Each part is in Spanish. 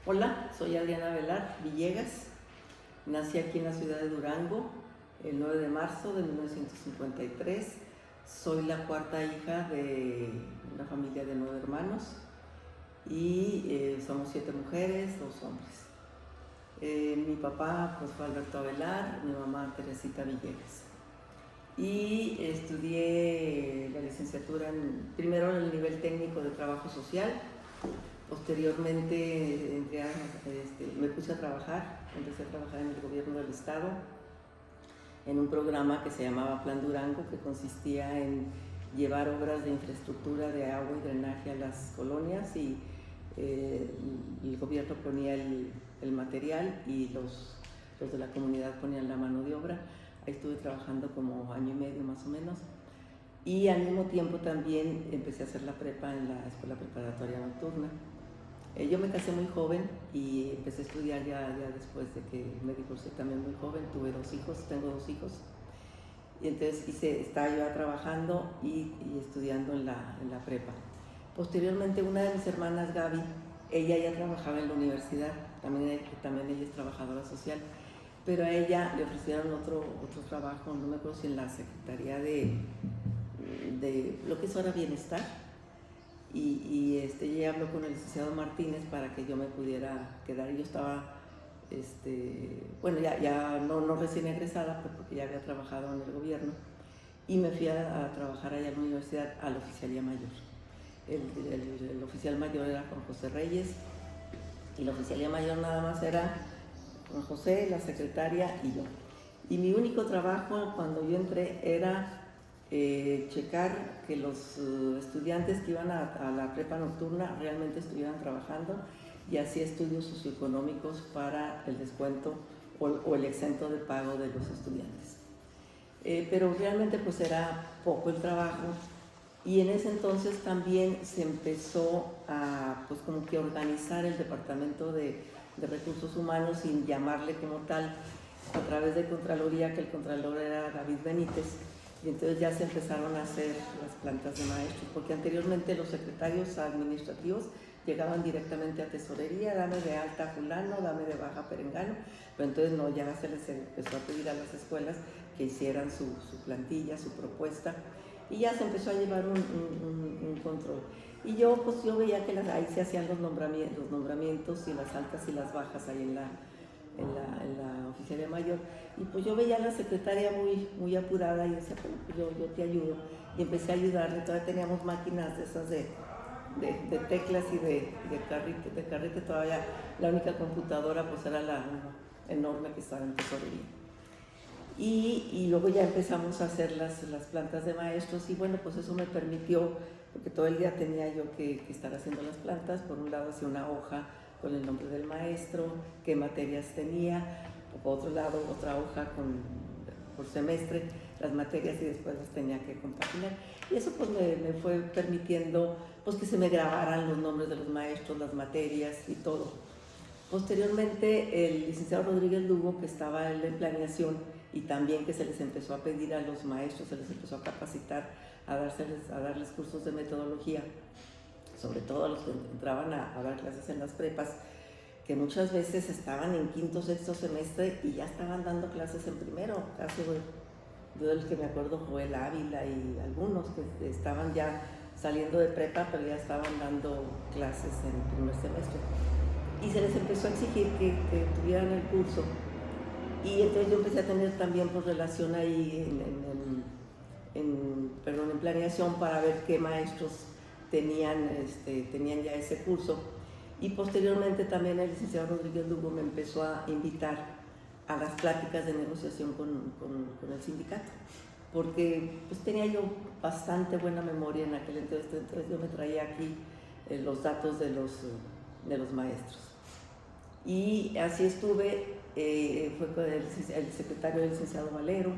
Hola, soy Adriana Velar Villegas. Nací aquí en la ciudad de Durango el 9 de marzo de 1953. Soy la cuarta hija de una familia de 9 hermanos y somos 7 mujeres, 2 hombres. Mi papá pues, fue Alberto Avelar, mi mamá Teresita Villegas. Y estudié la licenciatura primero en el nivel técnico de trabajo social. Posteriormente me puse a trabajar, empecé a trabajar en el gobierno del estado en un programa que se llamaba Plan Durango, que consistía en llevar obras de infraestructura de agua y drenaje a las colonias y el gobierno ponía el material y los de la comunidad ponían la mano de obra. Ahí estuve trabajando como año y medio más o menos. Y al mismo tiempo también empecé a hacer la prepa en la escuela preparatoria nocturna. Yo me casé muy joven y empecé a estudiar ya después de que me divorcié también muy joven. Tuve 2 hijos, tengo 2 hijos. Y entonces estaba yo trabajando y estudiando en la prepa. Posteriormente una de mis hermanas, Gaby, ella ya trabajaba en la universidad, también ella es trabajadora social, pero a ella le ofrecieron otro trabajo, no me acuerdo si en la Secretaría de lo que es ahora Bienestar, y ella habló con el licenciado Martínez para que yo me pudiera quedar. Yo estaba, bueno, ya no recién egresada, porque ya había trabajado en el gobierno, y me fui a trabajar allá en la universidad a la oficialía mayor. El oficial mayor era Juan José Reyes, y la oficialía mayor nada más era Juan José, la secretaria y yo. Y mi único trabajo cuando yo entré era checar que los estudiantes que iban a la prepa nocturna realmente estuvieran trabajando, y hacía estudios socioeconómicos para el descuento o el exento de pago de los estudiantes. Pero realmente pues era poco el trabajo, y en ese entonces también se empezó a pues como que organizar el departamento de recursos humanos sin llamarle como tal, a través de Contraloría, que el Contralor era David Benítez. Y entonces ya se empezaron a hacer las plantas de maestros, porque anteriormente los secretarios administrativos llegaban directamente a tesorería: dame de alta a fulano, dame de baja a perengano. Pero entonces no, ya se les empezó a pedir a las escuelas que hicieran su plantilla, su propuesta, y ya se empezó a llevar un control. Y yo veía que ahí se hacían los nombramientos y las altas y las bajas ahí en la oficialía mayor. Y pues yo veía a la secretaria muy apurada y decía, bueno, pues yo te ayudo. Y empecé a ayudarle. Todavía teníamos máquinas de esas de teclas y de carrete. Todavía la única computadora pues era la enorme que estaba en tesorería. Y luego ya empezamos a hacer las plantas de maestros, y bueno, pues eso me permitió, porque todo el día tenía yo que estar haciendo las plantas. Por un lado hacía una hoja con el nombre del maestro, qué materias tenía; por otro lado otra hoja por semestre, las materias, y después las tenía que compaginar. Y eso pues me fue permitiendo pues que se me grabaran los nombres de los maestros, las materias y todo. Posteriormente el licenciado Rodríguez Lugo, que estaba en planeación, y también que se les empezó a pedir a los maestros, se les empezó a capacitar, a darles cursos de metodología, sobre todo a los que entraban a dar clases en las prepas, que muchas veces estaban en quinto, sexto semestre y ya estaban dando clases en primero. Casi yo de los que me acuerdo, Joel Ávila y algunos que estaban ya saliendo de prepa, pero ya estaban dando clases en primer semestre. Y se les empezó a exigir que tuvieran el curso. Y entonces yo empecé a tener también pues, relación ahí en planeación, para ver qué maestros tenían ya ese curso. Y posteriormente también el licenciado Rodríguez Lugo me empezó a invitar a las pláticas de negociación con el sindicato, porque pues tenía yo bastante buena memoria en aquel entonces yo me traía aquí los datos de los maestros. Y así estuve. Fue con el secretario del licenciado Valero,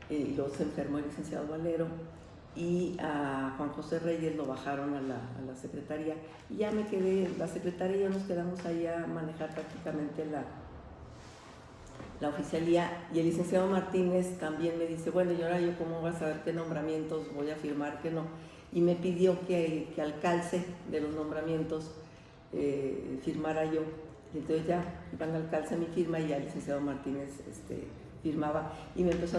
y luego se enfermó el licenciado Valero, y a Juan José Reyes lo bajaron a la secretaría, y ya me quedé, la secretaria y yo nos quedamos ahí a manejar prácticamente la oficialía. Y el licenciado Martínez también me dice, bueno, y ahora yo cómo voy a saber qué nombramientos voy a firmar, qué no, y me pidió que al calce de los nombramientos firmara yo. Y entonces ya iban al calce mi firma y ya el licenciado Martínez firmaba y me empezó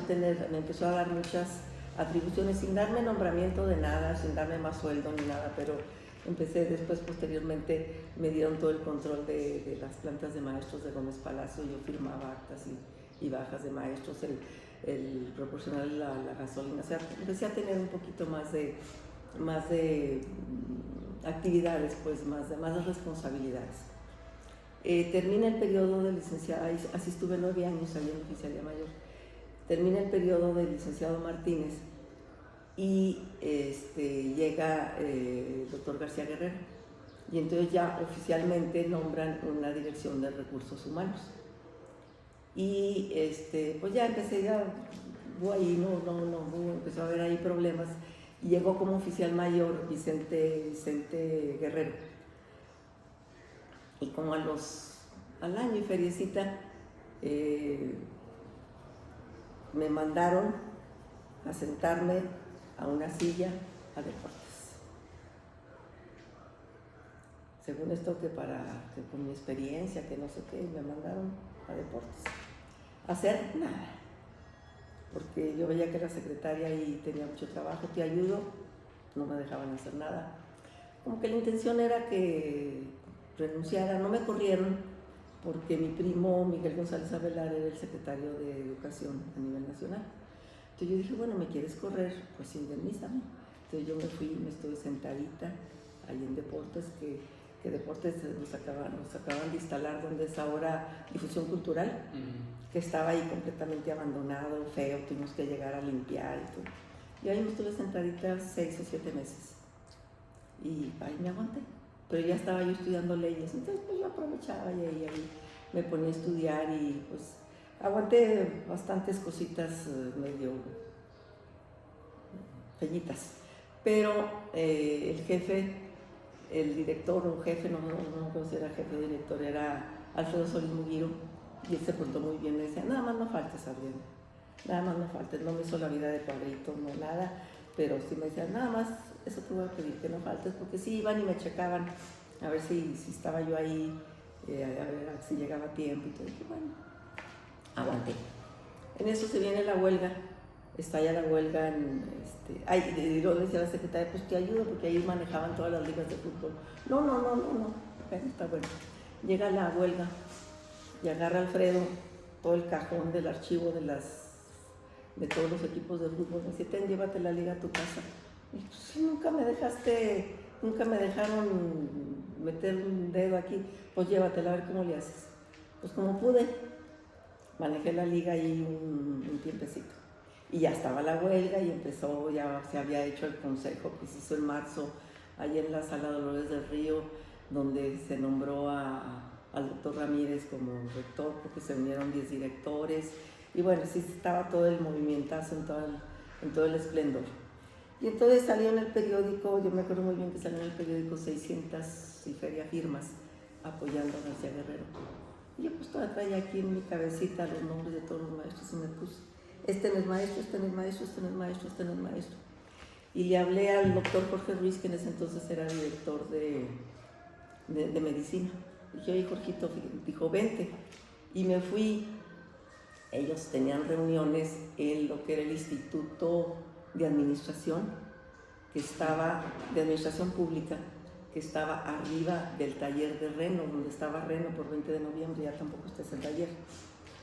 a dar muchas atribuciones sin darme nombramiento de nada, sin darme más sueldo ni nada, pero empecé después, posteriormente me dieron todo el control de las plantas de maestros de Gómez Palacio, yo firmaba actas y bajas de maestros, el proporcionar la gasolina, o sea, empecé a tener un poquito más de actividades, pues más de responsabilidades. Termina el periodo de licenciada, así estuve 9 años ahí en oficialía mayor, termina el periodo del licenciado Martínez y llega el doctor García Guerrero y entonces ya oficialmente nombran una dirección de recursos humanos y pues ya empecé, hubo ahí, empezó a haber ahí problemas y llegó como oficial mayor Vicente Guerrero y como al año y feriecita me mandaron a sentarme a una silla a deportes. Según esto que con mi experiencia, que no sé qué, me mandaron a deportes. A hacer nada. Porque yo veía que era secretaria y tenía mucho trabajo, te ayudo, no me dejaban hacer nada. Como que la intención era que renunciara, no me corrieron porque mi primo Miguel González Avelar era el secretario de Educación a nivel nacional. Entonces yo dije, bueno, ¿me quieres correr? Pues indemnízame. Entonces yo me fui, me estuve sentadita ahí en Deportes, que Deportes nos acaban de instalar donde es ahora Difusión Cultural, que estaba ahí completamente abandonado, feo, tuvimos que llegar a limpiar y todo. Y ahí me estuve sentadita 6 o 7 meses. Y ahí me aguanté. Pero ya estaba yo estudiando leyes, entonces pues yo aprovechaba y ahí me ponía a estudiar y pues aguanté bastantes cositas medio peñitas. Pero el jefe, el director o jefe, no sé si era jefe o director, era Alfredo Solís Mugiro, y él se portó muy bien, me decía, nada más no faltes, Adriana, nada más no faltes, no me hizo la vida de cuadrito, no nada, pero sí me decía, nada más eso te voy a pedir, que no faltes, porque sí iban y me checaban a ver si estaba yo ahí, a ver si llegaba a tiempo y todo, y bueno, aguanté. En eso se viene la huelga, estalla la huelga y yo le decía a la secretaria, pues te ayudo, porque ahí manejaban todas las ligas de fútbol. No, bueno, está bueno. Llega la huelga y agarra Alfredo todo el cajón del archivo de todos los equipos de fútbol. Me dice, llévate la liga a tu casa. Y pues sí, nunca me dejaron meter un dedo aquí, pues llévatela a ver cómo le haces. Pues como pude, manejé la liga ahí un tiempecito. Y ya estaba la huelga y empezó, ya se había hecho el consejo que se hizo en marzo, ahí en la Sala Dolores del Río, donde se nombró al doctor Ramírez como rector, porque se unieron 10 directores, y bueno, sí estaba todo el movimentazo en todo el esplendor. Y entonces salió en el periódico, yo me acuerdo muy bien que salió en el periódico 600 y feria firmas apoyando a García Guerrero. Y yo pues todavía traía aquí en mi cabecita los nombres de todos los maestros y me puse, este no es maestro, este no es maestro, este no es maestro, este no es maestro. Y le hablé al doctor Jorge Ruiz, que en ese entonces era director de medicina. Dije, oye Jorgito, dijo, vente. Y me fui, ellos tenían reuniones en lo que era el Instituto de Administración, de Administración Pública, que estaba arriba del taller de Reno, donde estaba Reno por 20 de noviembre, ya tampoco está ese taller.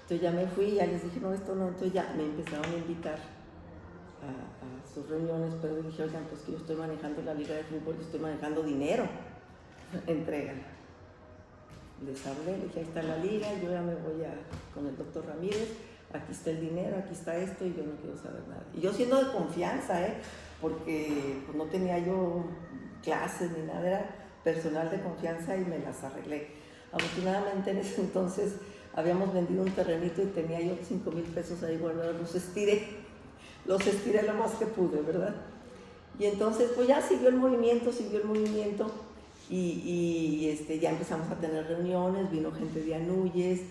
Entonces ya me fui, ya les dije, no, esto no, entonces ya me empezaron a invitar a sus reuniones, pero dije, oigan, pues que yo estoy manejando la liga de fútbol, yo estoy manejando dinero, entregan. Les hablé, les dije, ahí está la liga, yo ya me voy con el doctor Ramírez, aquí está el dinero, aquí está esto, y yo no quiero saber nada. Y yo siendo de confianza, porque pues, no tenía yo clases ni nada, era personal de confianza y me las arreglé. Afortunadamente en ese entonces habíamos vendido un terrenito y tenía yo 5,000 pesos ahí guardados, los estiré lo más que pude, ¿verdad? Y entonces pues ya siguió el movimiento y ya empezamos a tener reuniones, vino gente de Anuyes,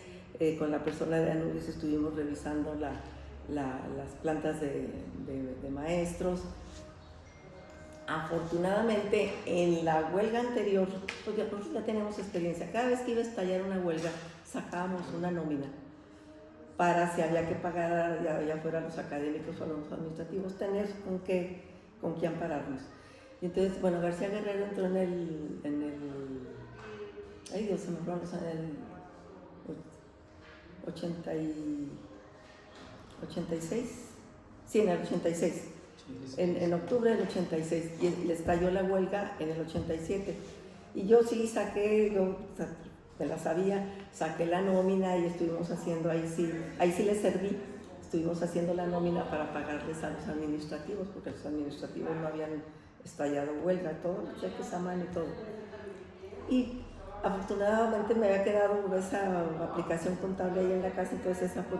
con la persona de Anuyes estuvimos revisando las plantas de maestros Afortunadamente, en la huelga anterior, pues nosotros ya teníamos experiencia. Cada vez que iba a estallar una huelga, sacábamos una nómina para si había que pagar ya fuera a los académicos o a los administrativos, tener con qué ampararnos. Y entonces, bueno, García Guerrero entró en el ay Dios, se me fue, en el 86, sí, en el 86. En octubre del 86, y le estalló la huelga en el 87. Y yo sí me la sabía, saqué la nómina y estuvimos haciendo, ahí sí les serví, estuvimos haciendo la nómina para pagarles a los administrativos, porque los administrativos no habían estallado huelga, todos los cheques a mano y todo. Y afortunadamente me había quedado esa aplicación contable ahí en la casa, entonces esa pues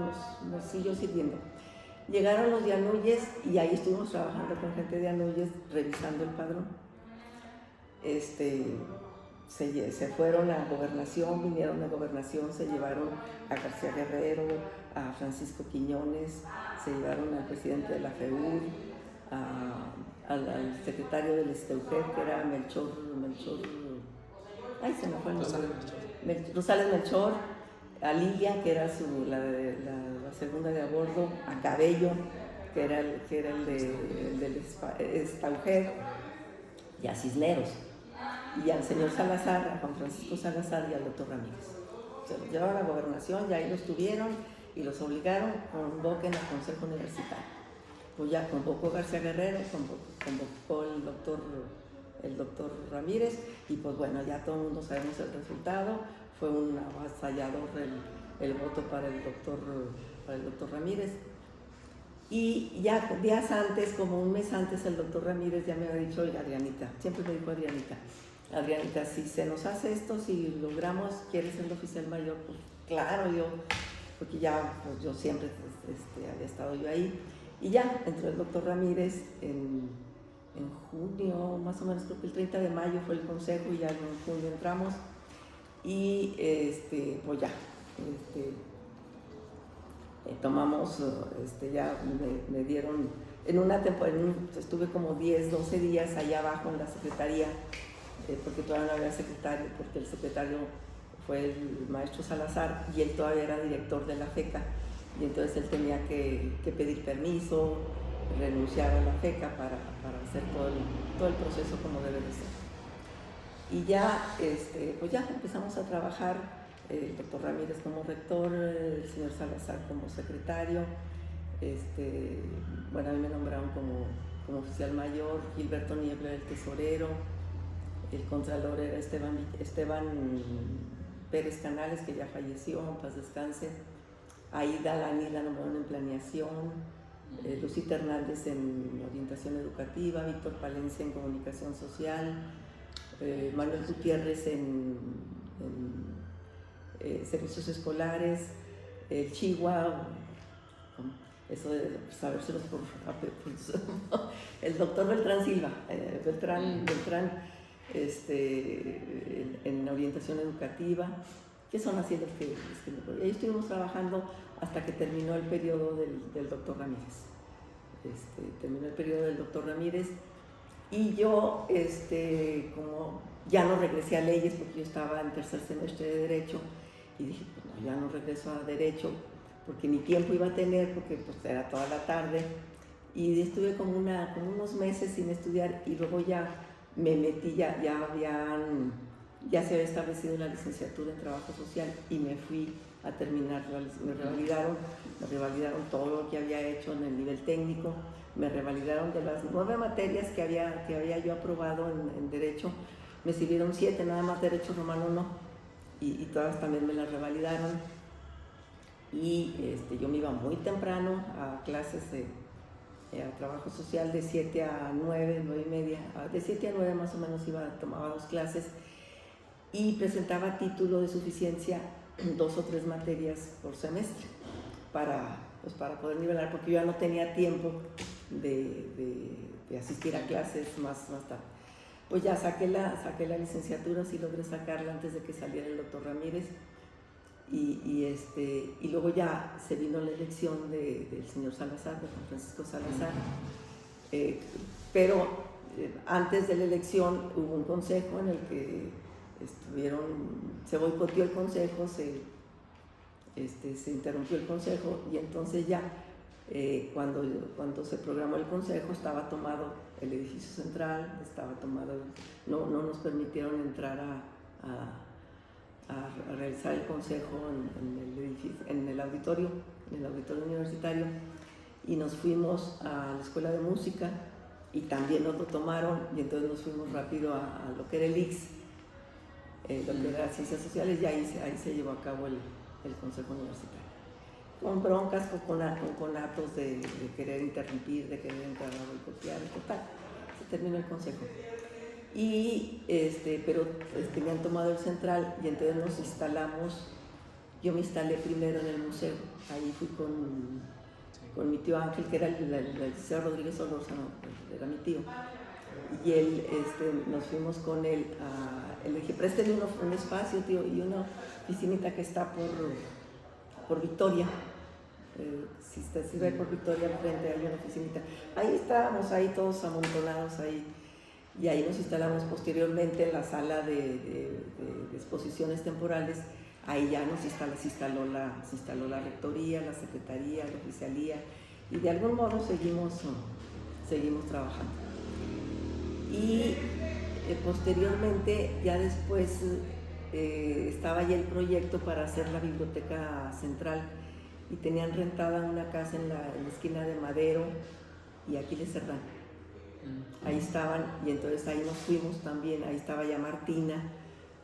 nos siguió sirviendo. Llegaron los de Anúyez y ahí estuvimos trabajando con gente de Anúyez revisando el padrón. Se fueron a Gobernación, vinieron a Gobernación, se llevaron a García Guerrero, a Francisco Quiñones, se llevaron al presidente de la FEUR, al secretario del STEUJED, que era Melchor, ay, se me fue el nombre. Rosales Melchor, a Lilia, que era la segunda de a bordo, a Cabello, que era el del STEUJED, y a Cisneros, y al señor Salazar, a Juan Francisco Salazar y al doctor Ramírez. Se los llevaron a la Gobernación, y ahí los tuvieron y los obligaron, convoquen al Consejo Universitario. Pues ya convocó García Guerrero, convocó el doctor Ramírez, y pues bueno, ya todo el mundo sabemos el resultado. Fue un avasallador el voto para el doctor Ramírez. Y ya días antes, como un mes antes, el doctor Ramírez ya me había dicho: oye, Adrianita, siempre me dijo Adrianita, si se nos hace esto, si logramos, ¿quieres ser el oficial mayor? Pues claro, porque ya pues, yo siempre había estado yo ahí. Y ya entró el doctor Ramírez en junio, más o menos, creo que el 30 de mayo fue el consejo, y ya en junio entramos. Y pues ya, tomamos, ya me dieron, en una temporada, estuve como 10, 12 días allá abajo en la secretaría, porque todavía no había secretario, porque el secretario fue el maestro Salazar y él todavía era director de la FECA, y entonces él tenía que pedir permiso, renunciar a la FECA para hacer todo el proceso como debe de ser. Y ya, pues ya empezamos a trabajar, el doctor Ramírez como rector, el señor Salazar como secretario, bueno, a mí me nombraron como oficial mayor, Gilberto Niebla el tesorero, el contralor era Esteban Pérez Canales, que ya falleció, en paz descanse, Aida Lani la nombraron en planeación, Lucita Hernández en orientación educativa, Víctor Palencia en comunicación social, Manuel Gutiérrez en servicios escolares, Chihuahua, eso de sabérselos el doctor Beltrán Silva, Beltrán en orientación educativa, que son así los que ahí estuvimos trabajando hasta que terminó el periodo del doctor Ramírez. Terminó el periodo del doctor Ramírez, y yo, como ya no regresé a leyes, porque yo estaba en tercer semestre de Derecho, y dije, pues no, ya no regreso a Derecho, porque ni tiempo iba a tener, porque pues era toda la tarde, y estuve como unos meses sin estudiar, y luego ya me metí, ya se había establecido la licenciatura en Trabajo Social, y me fui a terminar, me revalidaron todo lo que había hecho en el nivel técnico, me revalidaron de las 9 materias que había yo aprobado en Derecho, me sirvieron 7, nada más Derecho Romano no, y todas también me las revalidaron. Y yo me iba muy temprano a clases a Trabajo Social de 7 a 9, 9 y media, de 7 a 9 más o menos tomaba 2 clases, y presentaba título de suficiencia 2 o 3 materias por semestre para poder nivelar, porque yo ya no tenía tiempo de asistir a clases más tarde. Pues ya saqué la licenciatura, sí logré sacarla antes de que saliera el doctor Ramírez, y luego ya se vino la elección del señor Salazar, de Juan Francisco Salazar, pero antes de la elección hubo un consejo en el que se boicoteó el consejo, se interrumpió el consejo, y entonces ya cuando se programó el consejo estaba tomado el edificio central, estaba tomado, no nos permitieron entrar a realizar el consejo en el auditorio universitario, y nos fuimos a la escuela de música y también nos lo tomaron, y entonces nos fuimos rápido a lo que era el IX, lo que era Ciencias Sociales, y ahí se llevó a cabo el consejo universitario. Con broncas, con conatos de querer interrumpir, de querer entrar a boicotear, total, se terminó el consejo. Y pero me han tomado el central, y entonces nos instalamos. Yo me instalé primero en el museo, ahí fui con mi tío Ángel, que era el liceo Rodríguez Solórzano, era mi tío, y él, nos fuimos con él le dije, préstele un espacio, tío, y una oficinita que está por Victoria. Si ve por Victoria al frente hay una oficinita, ahí estábamos, ahí todos amontonados ahí, y ahí nos instalamos posteriormente en la sala de exposiciones temporales. Ahí ya se instaló la rectoría, la secretaría, la oficialía, y de algún modo seguimos trabajando. Y posteriormente, ya después, estaba ya el proyecto para hacer la biblioteca central, y tenían rentada una casa en la esquina de Madero y Aquiles Cerdán. Ahí estaban, y entonces ahí nos fuimos también. Ahí estaba ya Martina,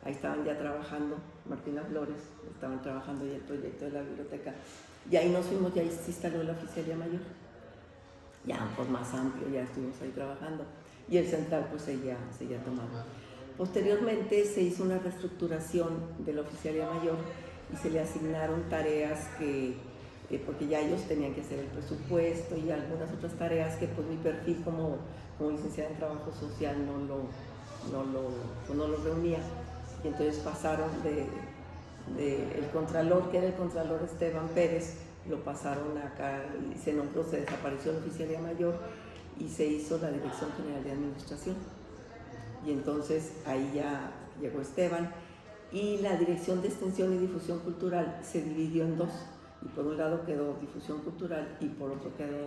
ahí estaban ya trabajando, Martina Flores, estaban trabajando ya el proyecto de la biblioteca, y ahí nos fuimos, y ahí se instaló la oficialía mayor, ya pues más amplio, ya estuvimos ahí trabajando, y el central pues seguía tomando. Posteriormente se hizo una reestructuración de la oficialía mayor y se le asignaron tareas porque ya ellos tenían que hacer el presupuesto y algunas otras tareas que pues mi perfil como licenciada en trabajo social no lo reunía, y entonces pasaron el contralor, que era el contralor Esteban Pérez, lo pasaron acá, y se desapareció la oficialía mayor y se hizo la Dirección General de Administración, y entonces ahí ya llegó Esteban, y la Dirección de Extensión y Difusión Cultural se dividió en dos, y por un lado quedó Difusión Cultural y por otro quedó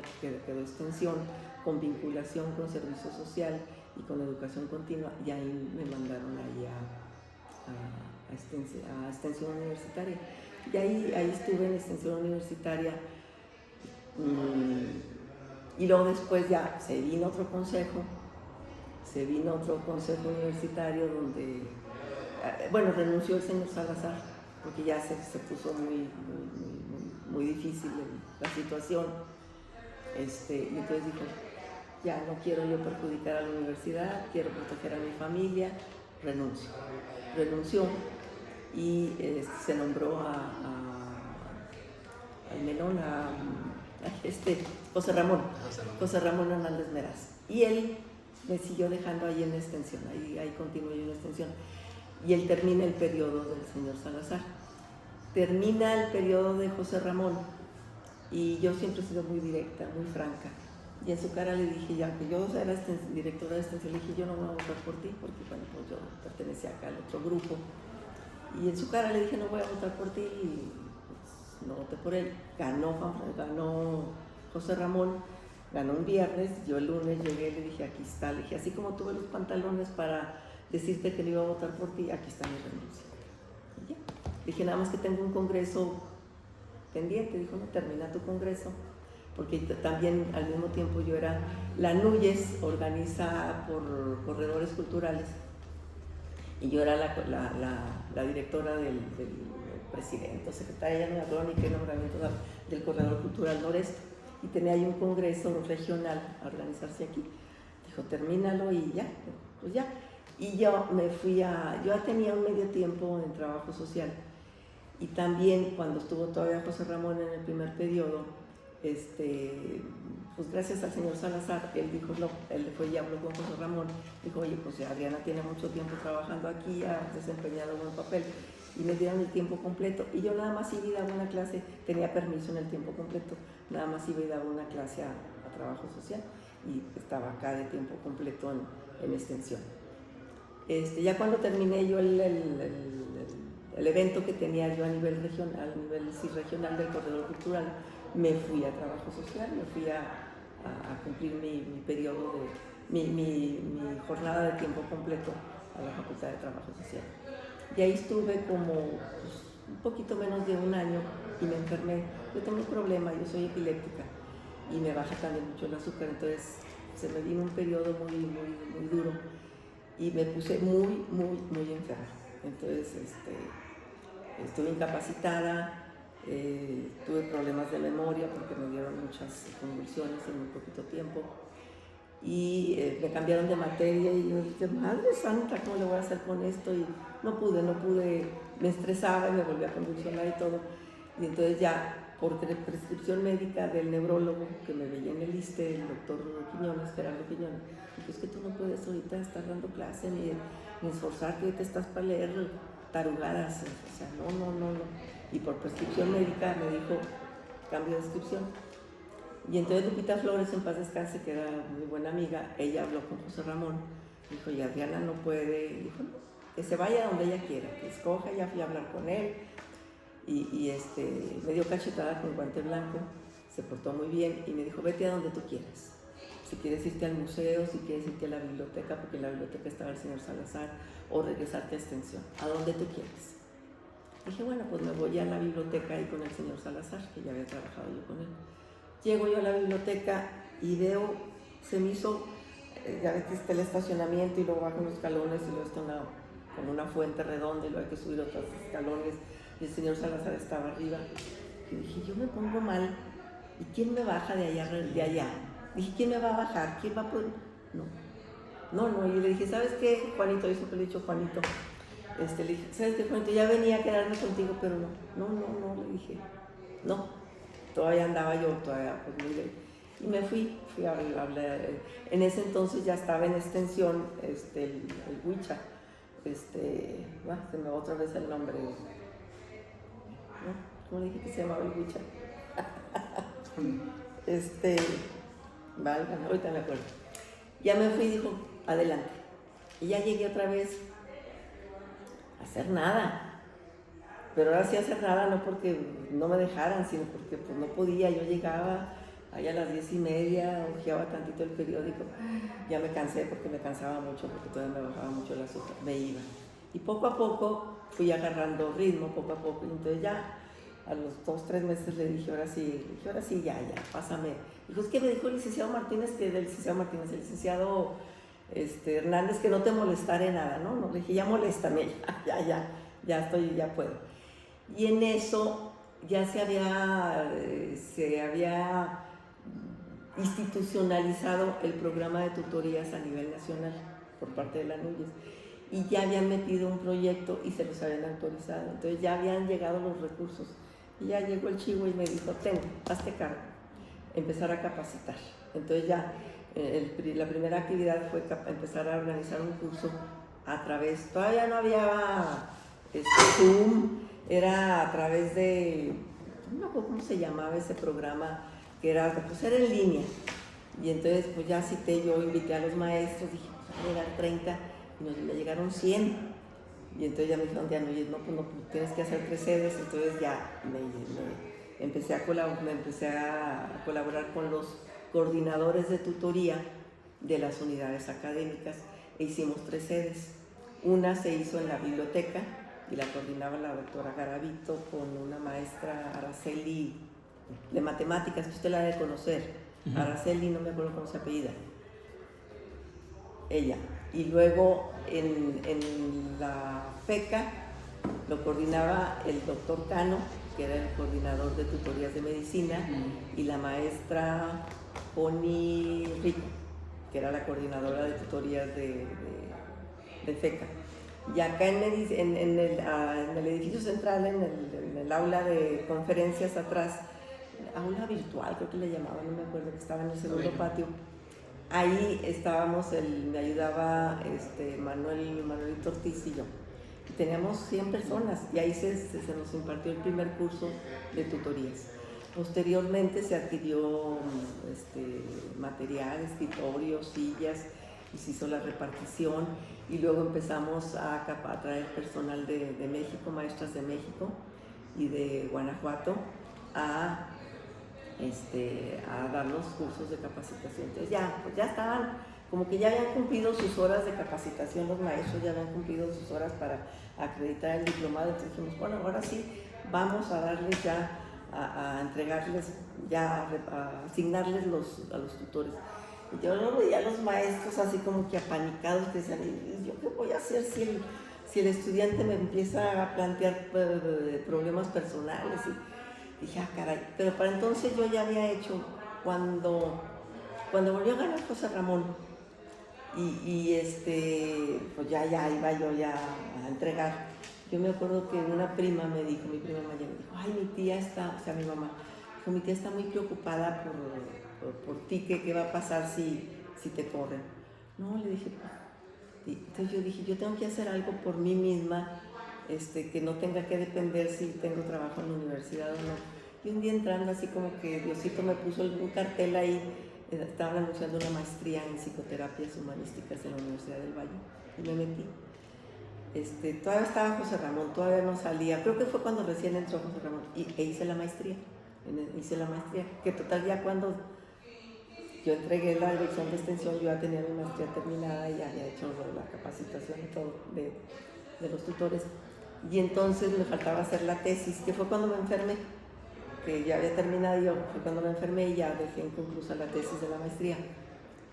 Extensión, con vinculación con Servicio Social y con Educación Continua, y ahí me mandaron ahí a Extensión Universitaria, y ahí estuve en Extensión Universitaria, y luego después ya se vino otro consejo universitario donde, renunció el señor Salazar, porque ya se puso muy difícil la situación, y entonces dijo, ya no quiero yo perjudicar a la universidad, quiero proteger a mi familia, renunció, y se nombró al melón, José Ramón Hernández Meraz, y él me siguió dejando ahí en la extensión, ahí continué en la extensión, y él termina el periodo del señor Salazar, termina el periodo de José Ramón, y yo siempre he sido muy directa, muy franca, y en su cara le dije, ya que yo era directora de extensión, le dije, yo no voy a votar por ti, porque bueno, pues yo pertenecía acá al otro grupo, y en su cara le dije, no voy a votar por ti, y pues no voté por él. Ganó José Ramón, ganó un viernes, yo el lunes llegué y le dije, aquí está, le dije, así como tuve los pantalones para decirte que no iba a votar por ti, aquí está mi renuncia. Y ya, dije, nada más que tengo un congreso pendiente, dijo, no, termina tu congreso, porque también al mismo tiempo yo era, la NUYES organiza por corredores culturales, y yo era la directora del presidente o secretaria, no me acuerdo ni qué nombramiento, del Corredor Cultural Noreste, y tenía ahí un congreso regional a organizarse aquí. Dijo, termínalo y ya, pues ya. Y yo me fui yo ya tenía un medio tiempo en trabajo social, y también cuando estuvo todavía José Ramón en el primer periodo, pues gracias al señor Salazar, él dijo, no, él fue y habló con José Ramón, dijo, oye, pues Adriana tiene mucho tiempo trabajando aquí, ha desempeñado buen papel, y me dieron el tiempo completo, y yo nada más iba y daba una clase, tenía permiso en el tiempo completo, nada más iba y daba una clase a trabajo social, y estaba acá de tiempo completo en extensión. Ya cuando terminé yo el evento que tenía yo a nivel regional, regional del corredor cultural, me fui a trabajo social, me fui a cumplir mi periodo mi jornada de tiempo completo a la Facultad de Trabajo Social. Y ahí estuve como un poquito menos de un año y me enfermé. Yo tengo un problema, yo soy epiléptica y me baja también mucho el azúcar, entonces se me vino un periodo muy duro y me puse muy enferma. Entonces estuve incapacitada, tuve problemas de memoria porque me dieron muchas convulsiones en muy poquito tiempo y me cambiaron de materia y yo dije, madre santa, ¿cómo le voy a hacer con esto? Y no pude, me estresaba y me volvía a convulsionar y todo. Y entonces ya, por prescripción médica del neurólogo que me veía en el ISSSTE, el doctor Quiñones, Gerardo Quiñones, dijo, es que tú no puedes ahorita estar dando clase ni esforzarte, te estás para leer tarugadas, o sea, no. Y por prescripción médica me dijo, cambio de descripción. Y entonces Lupita Flores, en paz descanse, que era muy buena amiga, ella habló con José Ramón, dijo, y Adriana no puede, dijo, no, que se vaya donde ella quiera, que escoja. Ya fui a hablar con él y me dio cachetada con guante blanco, se portó muy bien y me dijo, vete a donde tú quieras. Si quieres irte al museo, si quieres irte a la biblioteca, porque en la biblioteca estaba el señor Salazar, o regresarte a extensión, a donde tú quieras. Dije, bueno, pues me voy a la biblioteca ahí con el señor Salazar, que ya había trabajado yo con él. Llego yo a la biblioteca y veo, se me hizo, ya ves que está el estacionamiento y luego bajo unos escalones y luego está como una fuente redonda y luego hay que subir otros escalones y el señor Salazar estaba arriba. Y dije, yo me pongo mal, ¿y quién me baja de allá? Dije, ¿quién me va a bajar? ¿Quién va a poder? No, y le dije, ¿sabes qué, Juanito? Yo siempre le he dicho Juanito. Le dije, ¿sabes qué, Juanito? Ya venía a quedarme contigo, pero no, le dije, no. Todavía andaba yo, pues muy bien. Y me fui a hablar. En ese entonces ya estaba en extensión el Huicha. Se me va otra vez el nombre. ¿No? ¿Cómo le dije que se llamaba el Huicha? Válgame, ahorita me acuerdo. Ya me fui y dijo, adelante. Y ya llegué otra vez a hacer nada. Pero ahora sí hacer nada, no porque no me dejaran, sino porque pues no podía. Yo llegaba ahí a las 10:30, hojeaba tantito el periódico, ya me cansé porque me cansaba mucho, porque todavía me bajaba mucho el azúcar, me iba. Y poco a poco fui agarrando ritmo, poco a poco, y entonces ya a los 2-3 meses le dije, ahora sí, ya, pásame. Dijo, es que me dijo el licenciado Martínez, el licenciado Hernández, que no te molestaré nada, ¿no? Le dije, ya moléstame, ya puedo. Y en eso ya se había institucionalizado el programa de tutorías a nivel nacional por parte de la NUYES y ya habían metido un proyecto y se los habían autorizado, entonces ya habían llegado los recursos y ya llegó el chivo y me dijo, hazte cargo, empezar a capacitar. Entonces ya la primera actividad fue empezar a organizar un curso a través, todavía no había Zoom, era a través de, no me acuerdo cómo se llamaba ese programa, que era en línea. Y entonces pues ya invité a los maestros, dije, pues van a llegar 30 y me llegaron 100. Y entonces ya me dijeron, no, tienes que hacer 3 sedes. Entonces ya me empecé a colaborar con los coordinadores de tutoría de las unidades académicas e hicimos 3 sedes. Una se hizo en la biblioteca y la coordinaba la doctora Garavito con una maestra, Araceli, de matemáticas, que usted la debe conocer. Uh-huh. Araceli, no me acuerdo cómo se apellida. Ella. Y luego en la FECA lo coordinaba el doctor Cano, que era el coordinador de tutorías de medicina, uh-huh, y la maestra Poni Rico, que era la coordinadora de tutorías de FECA. Y acá en el edificio central, en el aula de conferencias atrás, aula virtual creo que le llamaban, no me acuerdo, que estaba en el segundo patio, ahí estábamos, me ayudaba Manuelito Ortiz y yo. Teníamos 100 personas y ahí se nos impartió el primer curso de tutorías. Posteriormente se adquirió material, escritorios, sillas, y se hizo la repartición, y luego empezamos a traer personal de México, maestras de México y de Guanajuato, a darnos cursos de capacitación. Entonces pues ya estaban, como que ya habían cumplido sus horas de capacitación, los maestros ya habían cumplido sus horas para acreditar el diplomado. Entonces dijimos, bueno, ahora sí, vamos a darles ya, a entregarles, ya a asignarles a los tutores. Y yo no veía a los maestros así como que apanicados, que decían, ¿yo qué voy a hacer si el estudiante me empieza a plantear problemas personales? Y dije, caray, pero para entonces yo ya había hecho, cuando volvió a ganar José Ramón, pues ya iba yo ya a entregar. Yo me acuerdo que una prima me dijo, mi prima mayor me dijo, ay, mi tía está, o sea, mi mamá, dijo, mi tía está muy preocupada por ti, ¿qué va a pasar si te corren? No, le dije, pues, entonces yo dije, yo tengo que hacer algo por mí misma, que no tenga que depender si tengo trabajo en la universidad o no. Y un día entrando así como que Diosito me puso un cartel ahí, estaban anunciando una maestría en psicoterapias humanísticas en la Universidad del Valle, y me metí. Todavía estaba José Ramón, todavía no salía, creo que fue cuando recién entró José Ramón, e hice la maestría, que total ya cuando yo entregué la dirección de extensión, yo ya tenía mi maestría terminada y ya había hecho la capacitación y todo de los tutores, y entonces me faltaba hacer la tesis, que fue cuando me enfermé, que ya había terminado yo, fue cuando me enfermé y ya dejé inconclusa la tesis de la maestría,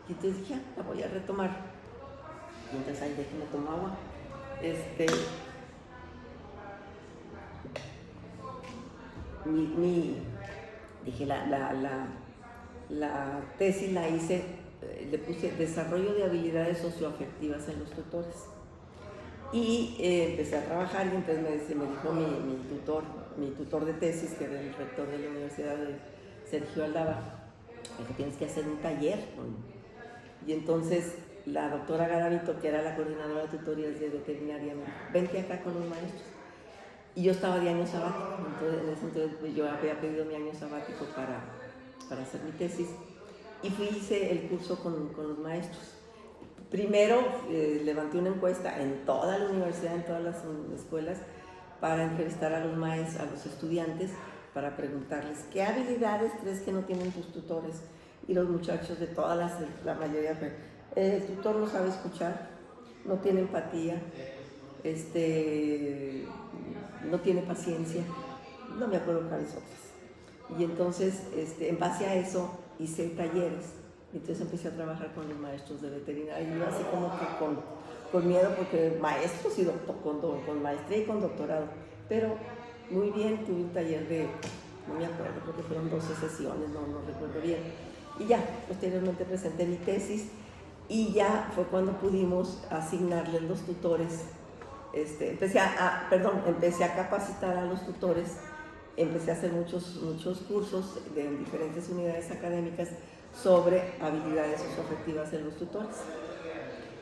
y entonces dije, la voy a retomar, y entonces ahí dejé, me tomó agua. Dije, la tesis la hice, le puse desarrollo de habilidades socioafectivas en los tutores. Y empecé a trabajar, y entonces me dijo mi tutor de tesis, que era el rector de la universidad, Sergio Aldaba, que tienes que hacer un taller. Y entonces la doctora Garavito, que era la coordinadora de tutorías de veterinaria, me dijo, vente acá con los maestros. Y yo estaba de año sabático, entonces en ese entonces yo había pedido mi año sabático para hacer mi tesis, y hice el curso con los maestros. Primero levanté una encuesta en toda la universidad, en todas las escuelas, para entrevistar a los maestros, a los estudiantes, para preguntarles qué habilidades crees que no tienen tus tutores. Y los muchachos de todas la mayoría, el tutor no sabe escuchar, no tiene empatía, no tiene paciencia, no me acuerdo cuáles otras. Y entonces, en base a eso, hice talleres. Y entonces empecé a trabajar con los maestros de veterinaria, y yo así como que con miedo, porque maestros y con maestría y con doctorado. Pero muy bien, tuve un taller no me acuerdo, creo que fueron 12 sesiones, no recuerdo bien. Y ya, posteriormente presenté mi tesis, y ya fue cuando pudimos asignarles los tutores. Empecé a capacitar a los tutores, empecé a hacer muchos cursos en diferentes unidades académicas sobre habilidades socioafectivas en los tutores.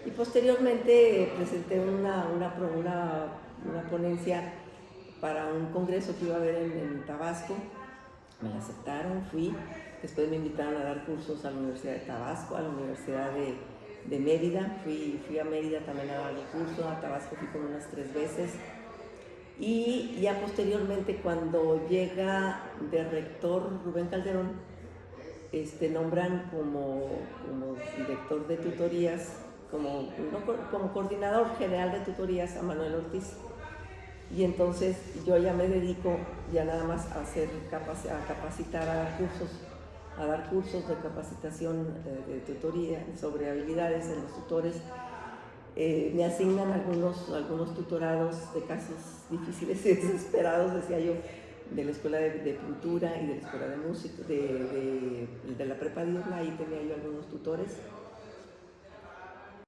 Y posteriormente presenté una ponencia para un congreso que iba a haber en Tabasco, me la aceptaron, fui, después me invitaron a dar cursos a la Universidad de Tabasco, a la Universidad de Mérida, fui a Mérida también a dar el curso, a Tabasco fui como unas 3 veces, y ya posteriormente cuando llega de rector Rubén Calderón, nombran como director de tutorías, como coordinador general de tutorías a Manuel Ortiz, y entonces yo ya me dedico ya nada más a capacitar, a dar cursos de capacitación de tutoría sobre habilidades en los tutores. Me asignan algunos tutorados de casos difíciles y desesperados, decía yo, de la escuela de pintura y de la escuela de música, de la prepa diurna, ahí tenía yo algunos tutores.